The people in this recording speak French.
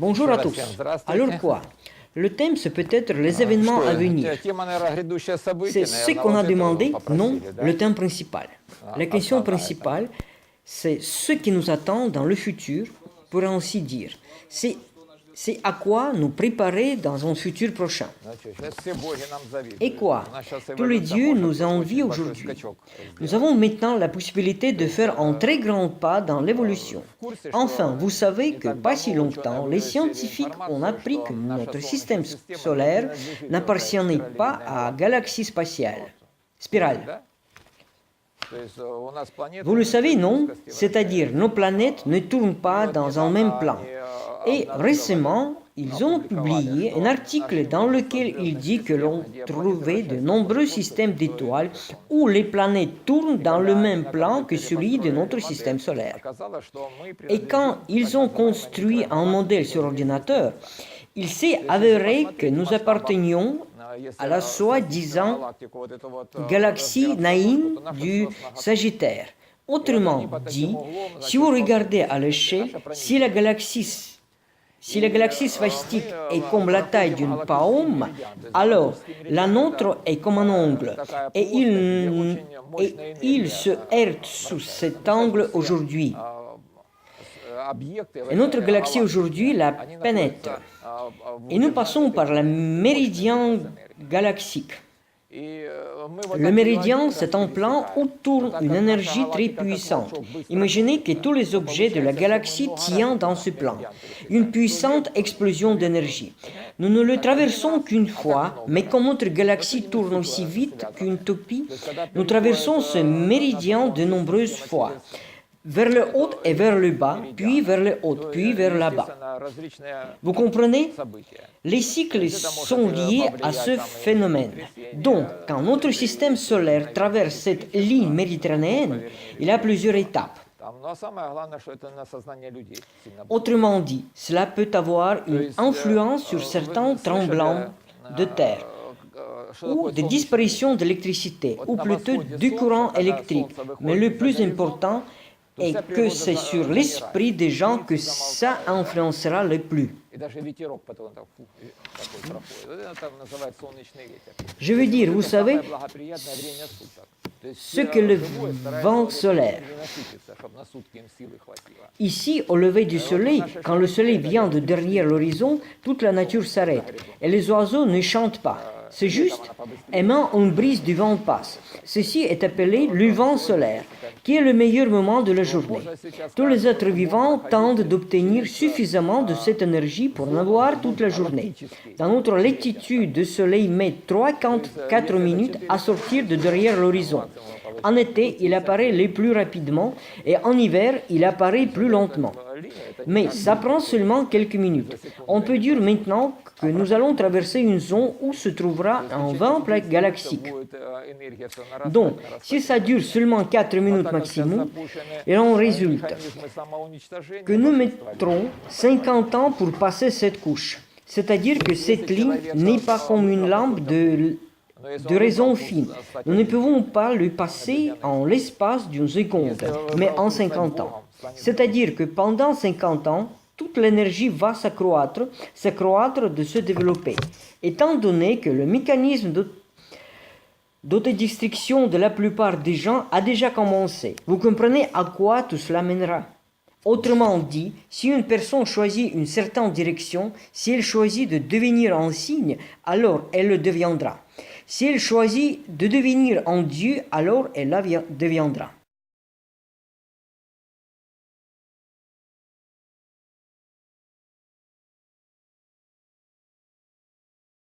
Bonjour à tous. Alors quoi? Le thème, c'est peut-être les événements à venir. C'est ce qu'on a demandé, non le thème principal. La question principale, c'est ce qui nous attend dans le futur, pour ainsi dire. C'est à quoi nous préparer dans un futur prochain. Et quoi? Tous les dieux nous envient aujourd'hui. Nous avons maintenant la possibilité de faire un très grand pas dans l'évolution. Enfin, vous savez que pas si longtemps, les scientifiques ont appris que notre système solaire n'appartenait pas à galaxie spirale. Vous le savez, non? C'est-à-dire, nos planètes ne tournent pas dans un même plan. Et récemment, ils ont publié un article dans lequel il dit que l'on trouvait de nombreux systèmes d'étoiles où les planètes tournent dans le même plan que celui de notre système solaire. Et quand ils ont construit un modèle sur ordinateur, il s'est avéré que nous appartenions à la soi-disant galaxie naïne du Sagittaire. Autrement dit, si vous regardez à l'échelle, si la galaxie svastique est comme la taille d'une paume, alors la nôtre est comme un ongle. Et il se heurte sous cet angle aujourd'hui. Et notre galaxie aujourd'hui la pénètre. Et nous passons par le méridien galactique. Le méridien, c'est un plan où tourne une énergie très puissante. Imaginez que tous les objets de la galaxie tiennent dans ce plan. Une puissante explosion d'énergie. Nous ne le traversons qu'une fois, mais comme notre galaxie tourne aussi vite qu'une toupie, nous traversons ce méridien de nombreuses fois. Vers le haut et vers le bas, puis vers le haut, puis vers le bas. Vous comprenez? Les cycles sont liés à ce phénomène. Donc, quand notre système solaire traverse cette ligne méditerranéenne, il y a plusieurs étapes. Autrement dit, cela peut avoir une influence sur certains tremblements de terre, ou des disparitions d'électricité, ou plutôt du courant électrique. Mais le plus important et que c'est sur l'esprit des gens que ça influencera le plus. Je veux dire, vous savez, ce que le vent solaire. Ici, au lever du soleil, quand le soleil vient de derrière l'horizon, toute la nature s'arrête et les oiseaux ne chantent pas. C'est juste, aimant une brise du vent passe. Ceci est appelé le vent solaire, qui est le meilleur moment de la journée. Tous les êtres vivants tentent d'obtenir suffisamment de cette énergie pour en avoir toute la journée. Dans notre latitude, le soleil met 3-4 minutes à sortir de derrière l'horizon. En été, il apparaît le plus rapidement et en hiver, il apparaît plus lentement. Mais ça prend seulement quelques minutes. On peut dire maintenant que nous allons traverser une zone où se trouvera un vent galactique. Donc, si ça dure seulement 4 minutes maximum, il en résulte que nous mettrons 50 ans pour passer cette couche. C'est-à-dire que cette ligne n'est pas comme une lampe de raison fine. Nous ne pouvons pas le passer en l'espace d'une seconde, mais en 50 ans. C'est-à-dire que pendant 50 ans, toute l'énergie va s'accroître, de se développer. Étant donné que le mécanisme d'autodestruction de la plupart des gens a déjà commencé, vous comprenez à quoi tout cela mènera? Autrement dit, si une personne choisit une certaine direction, si elle choisit de devenir un cygne, alors elle le deviendra. Si elle choisit de devenir un dieu, alors elle la deviendra.